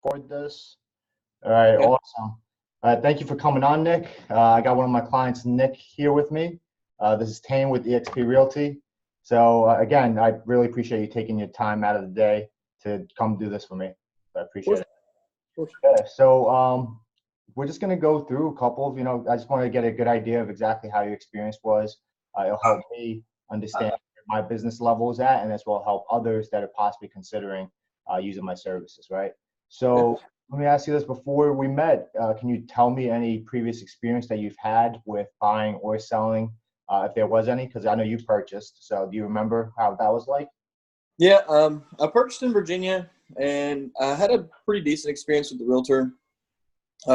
Record this. All right, Okay. awesome. Thank you for coming on, Nick. I got one of my clients, Nick, here with me. This is Tein with EXP Realty. So again, I really appreciate you taking your time out of the day to come do this for me. I Of appreciate course. it. Of course. Yeah, so we're just going to go through a couple of, I just want to get a good idea of exactly how your experience was. It'll help me understand where my business level is at, and as well help others that are possibly considering using my services, right? Yeah. So let me ask you this: before we met, can you tell me any previous experience that you've had with buying or selling, if there was any? Because I know you purchased. So do you remember how that was like? Yeah. I purchased in Virginia, and I had a pretty decent experience with the realtor.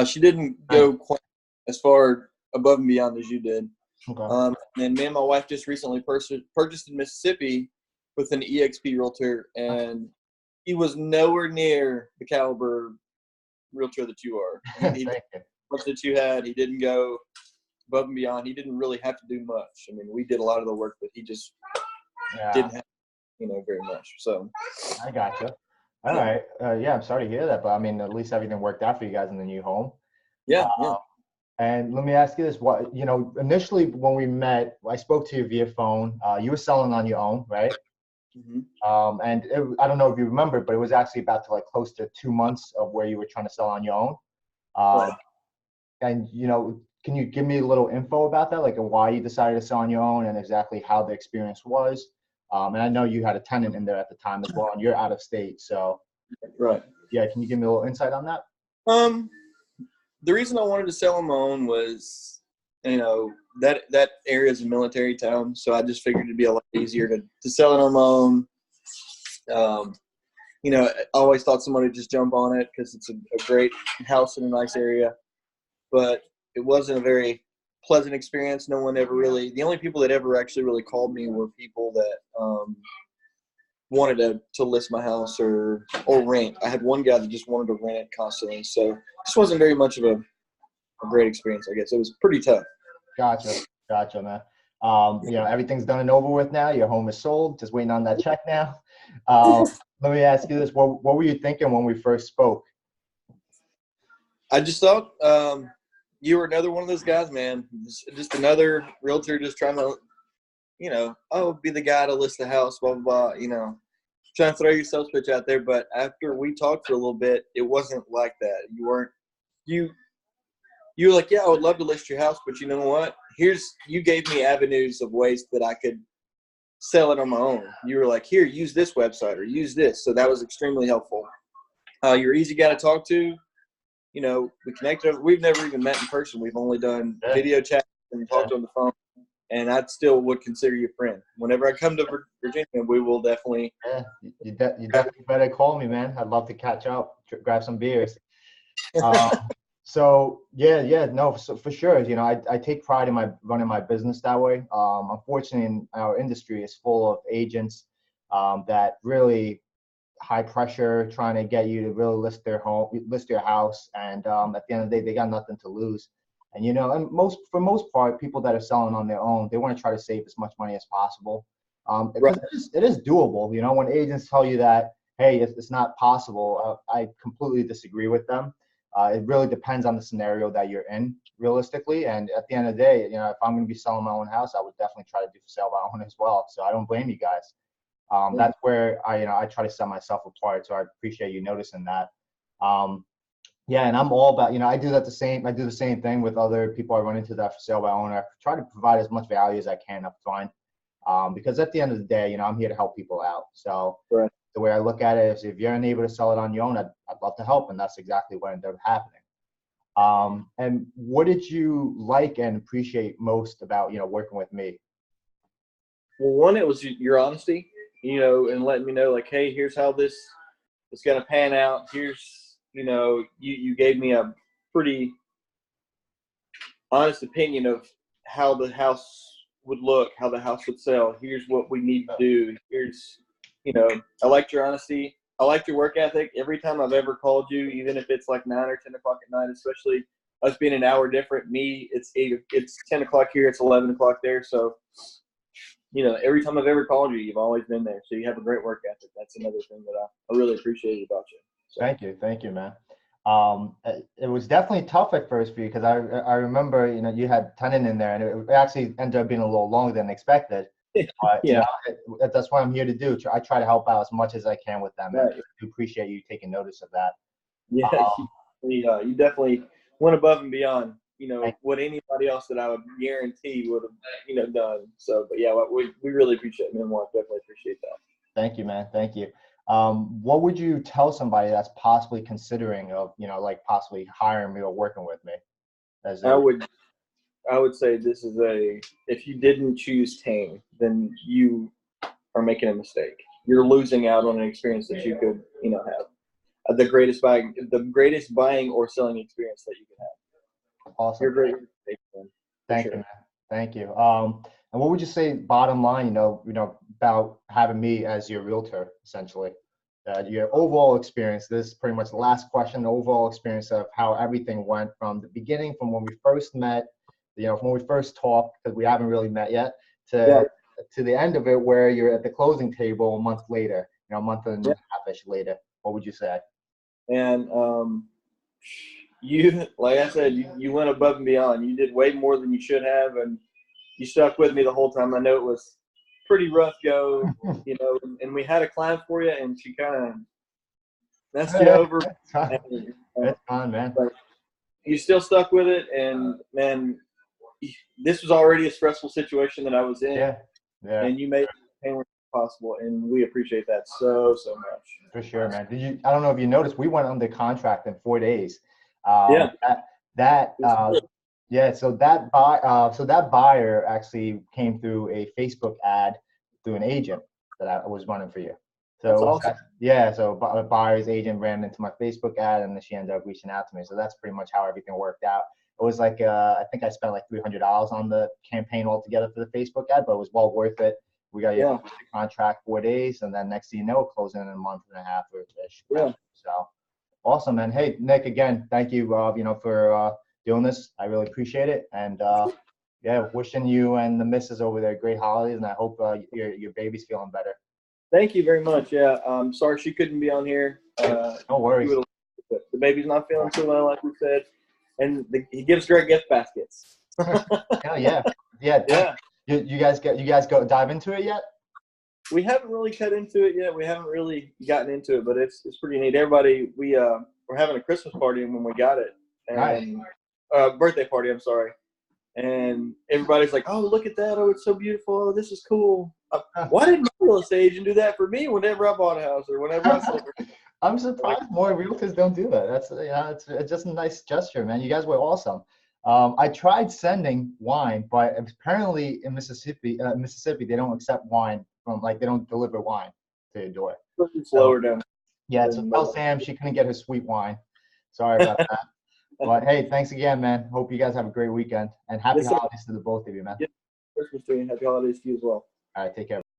She didn't Nice. go quite as far above and beyond as you did. Okay. And me and my wife just recently purchased in Mississippi with an EXP realtor, and he was nowhere near the caliber realtor that you are. He Thank you. much that you had. He didn't go above and beyond. He didn't really have to do much. I mean, we did a lot of the work, but he just Yeah, didn't have, very much. So, I gotcha. All yeah, right. Yeah, I'm sorry to hear that, but I mean, at least everything worked out for you guys in the new home. yeah, yeah. Uh, and let me ask you this: what, initially when we met, I spoke to you via phone. You were selling on your own, right? Hmm. I don't know if you remember, but it was actually about to like close to 2 months of where you were trying to sell on your own. Right. Um, and can you give me a little info about that, like why you decided to sell on your own and exactly how the experience was? And I know you had a tenant in there at the time as well, and you're out of state, so Right. yeah, can you give me a little insight on that? Um, the reason I wanted to sell on my own was, that area is a military town, so I just figured it'd be a lot easier to sell it on my own. Um, I always thought somebody would just jump on it because it's a great house in a nice area, but it wasn't a very pleasant experience. No one ever really, the only people that ever actually really called me were people that wanted to list my house or rent. I had one guy that just wanted to rent it constantly, so this wasn't very much of a great experience, I guess. It was pretty tough. Gotcha, gotcha, man. Everything's done and over with now. Your home is sold. Just waiting on that check now. Um, Let me ask you this: what were you thinking when we first spoke? I just thought you were another one of those guys, man. Just another realtor just trying to, be the guy to list the house, blah, blah, blah, trying to throw your sales pitch out there. But after we talked for a little bit, it wasn't like that. You you were like, yeah, I would love to list your house, but you know what? You gave me avenues of ways that I could sell it on my own. You were like, here, use this website or use this. So that was extremely helpful. You're easy guy to talk to. We connected. We've never even met in person. We've only done Yeah, video chat and yeah, talked on the phone. And I still would consider you a friend. Whenever I come to Virginia, we will definitely. yeah. You definitely better call me, man. I'd love to catch up, grab some beers. Um, so yeah, no, so for sure. I take pride in my running my business that way. Unfortunately, in our industry is full of agents that really high pressure, trying to get you to really list your house, and at the end of the day, they got nothing to lose. And and for most part, people that are selling on their own, they want to try to save as much money as possible, Right. because it is doable. When agents tell you that, hey, it's not possible, I completely disagree with them. It really depends on the scenario that you're in, realistically. And at the end of the day, if I'm going to be selling my own house, I would definitely try to do sell my own as well. So I don't blame you guys. Yeah. That's where I try to set myself apart. So I appreciate you noticing that. Um, yeah, and I'm all about, I do the same thing with other people I run into that for sale by owner. I try to provide as much value as I can up front. Because at the end of the day, I'm here to help people out. So Right. the way I look at it is, if you're unable to sell it on your own, I'd love to help. And that's exactly what ended up happening. And what did you like and appreciate most about, working with me? Well, one, it was your honesty, and letting me know, like, hey, here's how this is going to pan out. Here's, you gave me a pretty honest opinion of how the house would look, how the house would sell. Here's what we need to do. I liked your honesty. I liked your work ethic. Every time I've ever called you, even if it's like 9 or 10 o'clock at night, especially us being an hour different, it's 10 o'clock here, it's 11 o'clock there. So, every time I've ever called you, you've always been there. So you have a great work ethic. That's another thing that I really appreciated about you. So. Thank you, man. It was definitely tough at first for you because I remember, you know, you had tenant in there, and it actually ended up being a little longer than expected. But you Yeah. know, that's what I'm here to do. I try to help out as much as I can with them, and Right. I do appreciate you taking notice of that. Yeah, you definitely went above and beyond, you know, Thank what anybody else that I would guarantee would have, you know, done. So, but yeah, we really appreciate it, man. Definitely appreciate that. Thank you, man. Thank you. What would you tell somebody that's possibly considering of, you know, like possibly hiring me or working with me? As I a, would say this is if you didn't choose Tein, then you are making a mistake. You're losing out on an experience that you could, you know, have the greatest buying or selling experience that you can have. awesome. You're a great mistake, man, for Thank sure. you, man. Thank you. And what would you say, bottom line, you know, about having me as your realtor, essentially? Your overall experience. This is pretty much the last question. The overall experience of how everything went from the beginning, from when we first met, you know, from when we first talked, because we haven't really met yet, Yeah. to the end of it, where you're at the closing table a month later, you know, a month and a half-ish later. What would you say? And you, like I said, you went above and beyond. You did way more than you should have, and you stuck with me the whole time. I know it was pretty rough go, you know, and we had a client for you, and she kind of messed you over. It's fine. It's fine, man. But you still stuck with it, and man, this was already a stressful situation that I was in, Yeah, yeah. and you made it as painless as possible, and we appreciate that so much. For sure, man. I don't know if you noticed, we went under contract in 4 days. Yeah. Yeah. So that buyer actually came through a Facebook ad through an agent that I was running for you. So That's awesome. yeah. So a buyer's agent ran into my Facebook ad, and then she ended up reaching out to me. So that's pretty much how everything worked out. It was like I think I spent like $300 on the campaign altogether for the Facebook ad, but it was well worth it. We got the contract 4 days, and then next thing you know, closing in a month and a half or ish. Yeah. So awesome, man. Hey, Nick, again, thank you, you know, for doing this. I really appreciate it, and yeah, wishing you and the missus over there great holidays, and I hope your baby's feeling better. Thank you very much. Yeah, sorry she couldn't be on here. No worries. The baby's not feeling too well, like we said, and he gives great gift baskets. Hell yeah, yeah. You guys go dive into it yet? We haven't really cut into it yet. We haven't really gotten into it, but it's pretty neat. Everybody, we're having a Christmas party when we got it, and birthday party. I'm sorry, and everybody's like, "Oh, look at that! Oh, it's so beautiful! Oh, this is cool." Why didn't my real estate agent do that for me whenever I bought a house or whenever I sold it? I'm surprised more realtors don't do that. That's it's just a nice gesture, man. You guys were awesome. I tried sending wine, but apparently in Mississippi they don't accept wine from, like, they don't deliver wine to your door. Slower down. Yeah, so tell Sam she couldn't get her sweet wine. Sorry about that. But hey, thanks again, man. Hope you guys have a great weekend, and happy holidays to the both of you, man. Christmas to you and happy holidays to you as well. All right, take care.